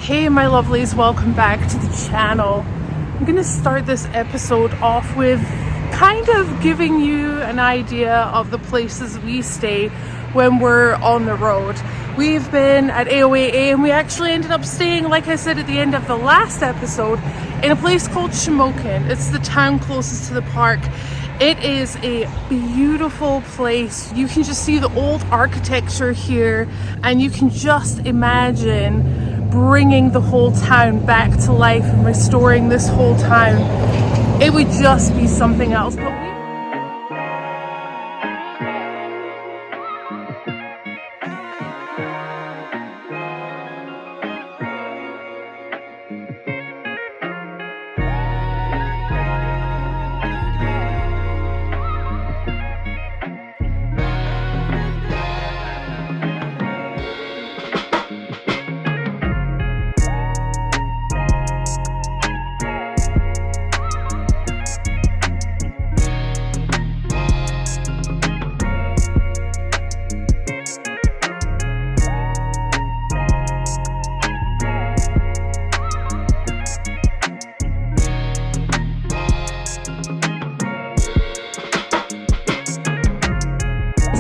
Hey my lovelies, welcome back to the channel. I'm gonna start this episode off with kind of giving you an idea of the places we stay when we're on the road. We've been at AOAA and we actually ended up staying, like I said at the end of the last episode, in a place called Shamokin. It's the town closest to the park. It is a beautiful place. You can just see the old architecture here and you can just imagine bringing the whole town back to life and restoring this whole town. It would just be something else.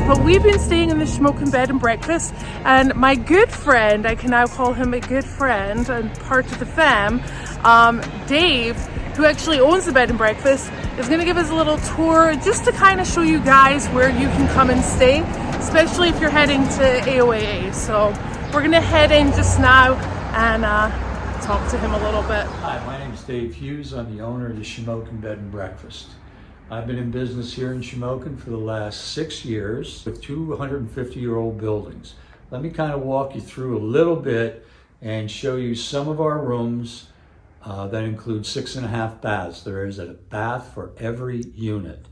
But we've been staying in the Shamokin bed and breakfast, and my good friend, I can now call him a good friend and part of the fam, Dave, who actually owns the bed and breakfast, is going to give us a little tour just to kind of show you guys where you can come and stay, especially if you're heading to AOAA. So we're going to head in just now and talk to him a little bit. Hi, my name is Dave Hughes. I'm the owner of the Shamokin Bed and Breakfast. I've been in business here in Shamokin for the last 6 years with 250-year-old buildings. Let me kind of walk you through a little bit and show you some of our rooms that include 6.5 baths. There is a bath for every unit.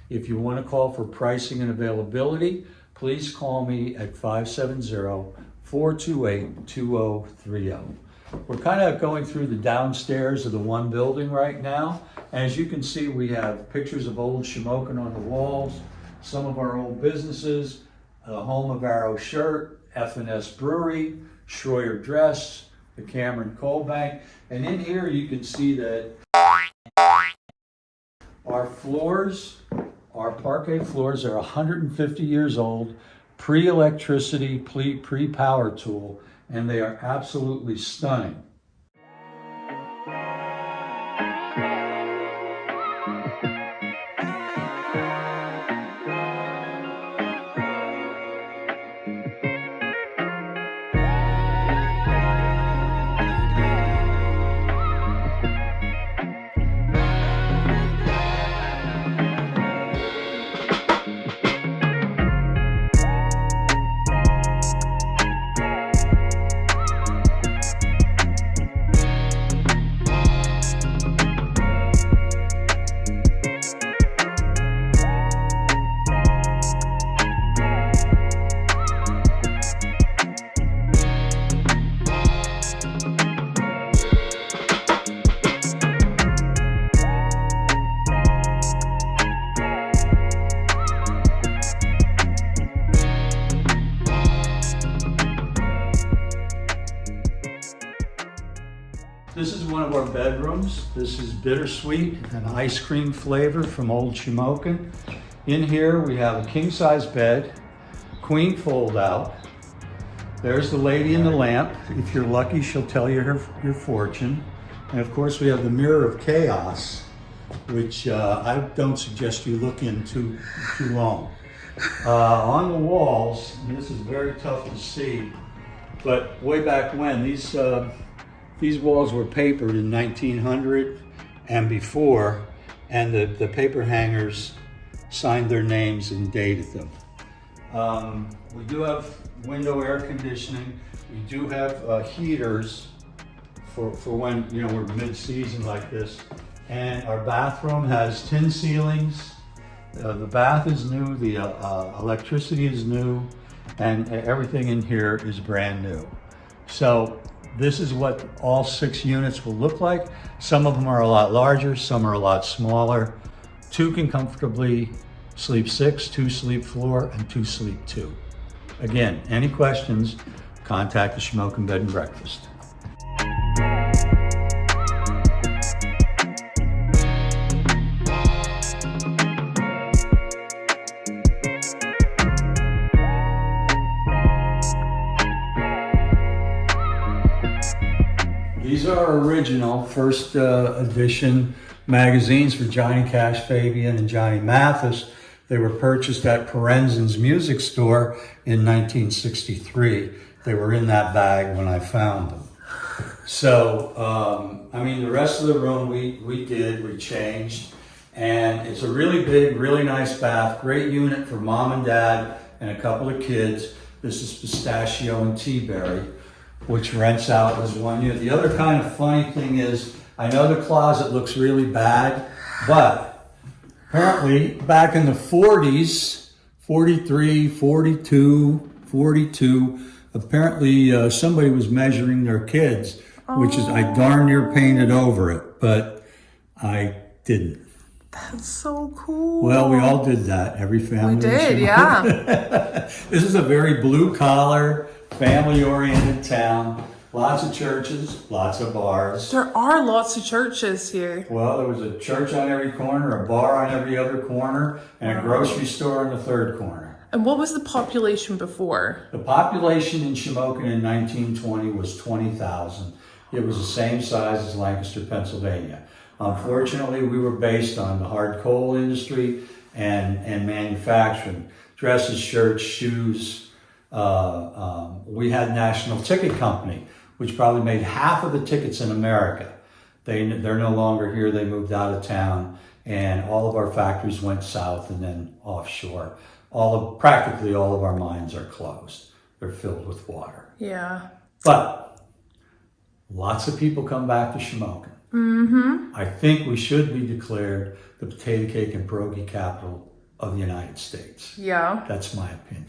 If you want to call for pricing and availability, please call me at 570-428-2030. We're kind of going through the downstairs of the one building right now. As you can see, we have pictures of old Shamokin on the walls, some of our old businesses, the home of Arrow Shirt, F&S Brewery, Schroyer Dress, the Cameron Coal Bank. And in here you can see that our floors, our parquet floors are 150 years old, pre-electricity, pre-power tool, and they are absolutely stunning. This is one of our bedrooms. This is bittersweet, an ice cream flavor from Old Shamokin. In here we have a king-size bed, queen fold out. There's the lady in the lamp. If you're lucky, she'll tell you your fortune. And of course we have the mirror of chaos, which I don't suggest you look in too long. On the walls, and this is very tough to see, but way back when, these walls were papered in 1900 and before, and the paper hangers signed their names and dated them. We do have window air conditioning. We do have heaters for when we're mid-season like this. And our bathroom has tin ceilings. The bath is new, the electricity is new, and everything in here is brand new. So this is what all 6 units will look like. Some of them are a lot larger, some are a lot smaller. 2 can comfortably sleep 6, 2 sleep 4, and 2 sleep 2. Again, any questions, contact the Shamokin Bed and Breakfast. These are our original first edition magazines for Johnny Cash Fabian and Johnny Mathis. They were purchased at Perenzin's music store in 1963. They were in that bag when I found them. So, I mean, the rest of the room we changed. And it's a really big, really nice bath. Great unit for mom and dad and a couple of kids. This is Pistachio and Teaberry, which rents out as one unit. The other kind of funny thing is, I know the closet looks really bad, but apparently back in the 40s, 43, 42, 42, apparently somebody was measuring their kids, which is, I darn near painted over it, but I didn't. That's so cool. Well, we all did that. Every family. We did, yeah. This is a very blue collar, family oriented town. Lots of churches, lots of bars. There are lots of churches here. Well, there was a church on every corner, a bar on every other corner, and a grocery store on the third corner. And what was the population before? The population in Shamokin in 1920 was 20,000. It was the same size as Lancaster, Pennsylvania. Unfortunately, we were based on the hard coal industry and manufacturing. Dresses, shirts, shoes. We had National Ticket Company, which probably made half of the tickets in America. They're no longer here. They moved out of town, and all of our factories went south and then offshore. Practically all of our mines are closed. They're filled with water. Yeah. But lots of people come back to Shamokin. Mm-hmm. I think we should be declared the potato cake and pierogi capital of the United States. Yeah. That's my opinion.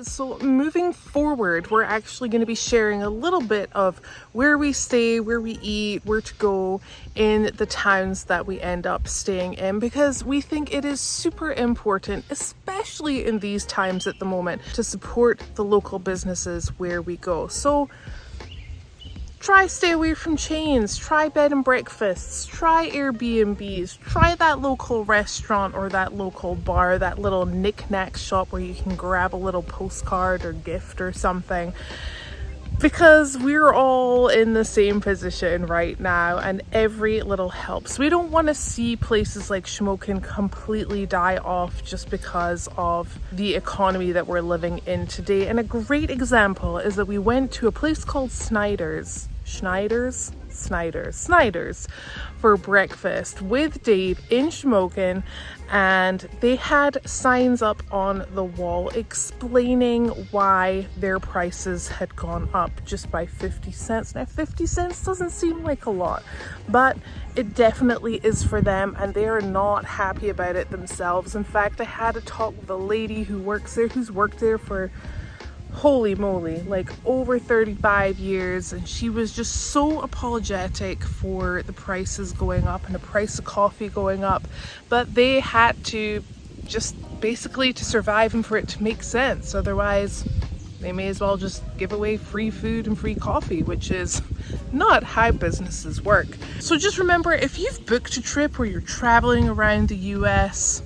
So moving forward, we're actually going to be sharing a little bit of where we stay, where we eat, where to go in the towns that we end up staying in, because we think it is super important, especially in these times at the moment, to support the local businesses where we go. So try stay away from chains, try bed and breakfasts, try Airbnbs, try that local restaurant or that local bar, that little knick-knack shop where you can grab a little postcard or gift or something. Because we're all in the same position right now and every little helps. We don't want to see places like Shamokin completely die off just because of the economy that we're living in today. And a great example is that we went to a place called Snyder's for breakfast with Dave in Shamokin, and they had signs up on the wall explaining why their prices had gone up just by 50 cents. Now 50 cents doesn't seem like a lot, but it definitely is for them, and they are not happy about it themselves. In fact, I had a talk with a lady who works there, who's worked there for holy moly, like over 35 years, and she was just so apologetic for the prices going up and the price of coffee going up, but they had to just basically to survive and for it to make sense. Otherwise they may as well just give away free food and free coffee, which is not how businesses work. So just remember, if you've booked a trip or you're traveling around the US,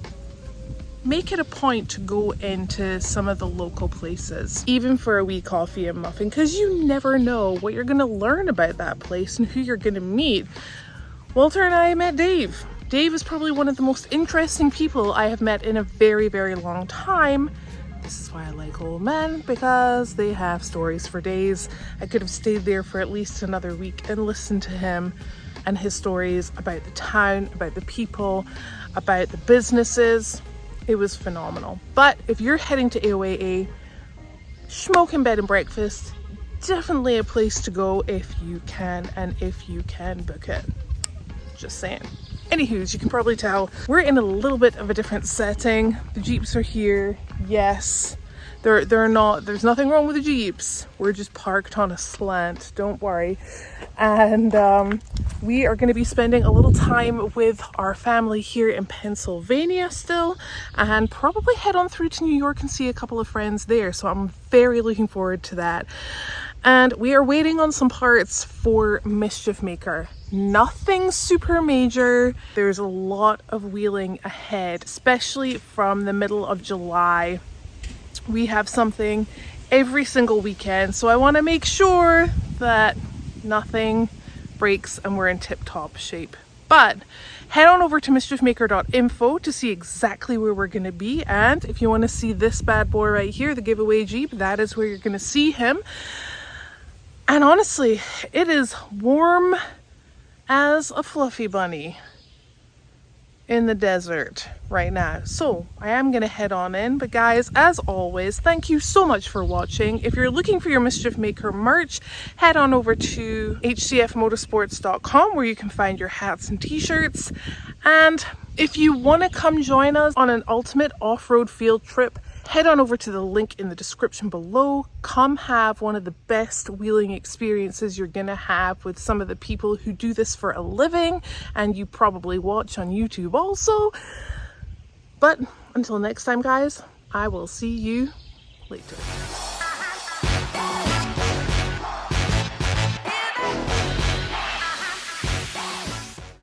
make it a point to go into some of the local places, even for a wee coffee and muffin, because you never know what you're going to learn about that place and who you're going to meet. Walter and I met Dave. Dave is probably one of the most interesting people I have met in a very, very long time. This is why I like old men, because they have stories for days. I could have stayed there for at least another week and listened to him and his stories about the town, about the people, about the businesses. It was phenomenal. But if you're heading to AOAA, Shamokin Bed and Breakfast, definitely a place to go if you can, and if you can book it. Just saying. Anywho, you can probably tell we're in a little bit of a different setting. The Jeeps are here. Yes, they're not. There's nothing wrong with the Jeeps. We're just parked on a slant. Don't worry. And we are going to be spending a little time with our family here in Pennsylvania still, and probably head on through to New York and see a couple of friends there. So I'm very looking forward to that. And we are waiting on some parts for Mischief Maker. Nothing super major. There's a lot of wheeling ahead, especially from the middle of July. We have something every single weekend, so I want to make sure that nothing breaks and we're in tip-top shape. But head on over to mischiefmaker.info to see exactly where we're going to be. And if you want to see this bad boy right here, the giveaway Jeep, that is where you're going to see him. And honestly, it is warm as a fluffy bunny in the desert right now. So I am going to head on in. But guys, as always, thank you so much for watching. If you're looking for your Mischief Maker merch, head on over to hcfmotorsports.com where you can find your hats and t-shirts. And if you want to come join us on an ultimate off-road field trip, head on over to the link in the description below. Come have one of the best wheeling experiences you're gonna have with some of the people who do this for a living and you probably watch on YouTube also. But until next time, guys, I will see you later.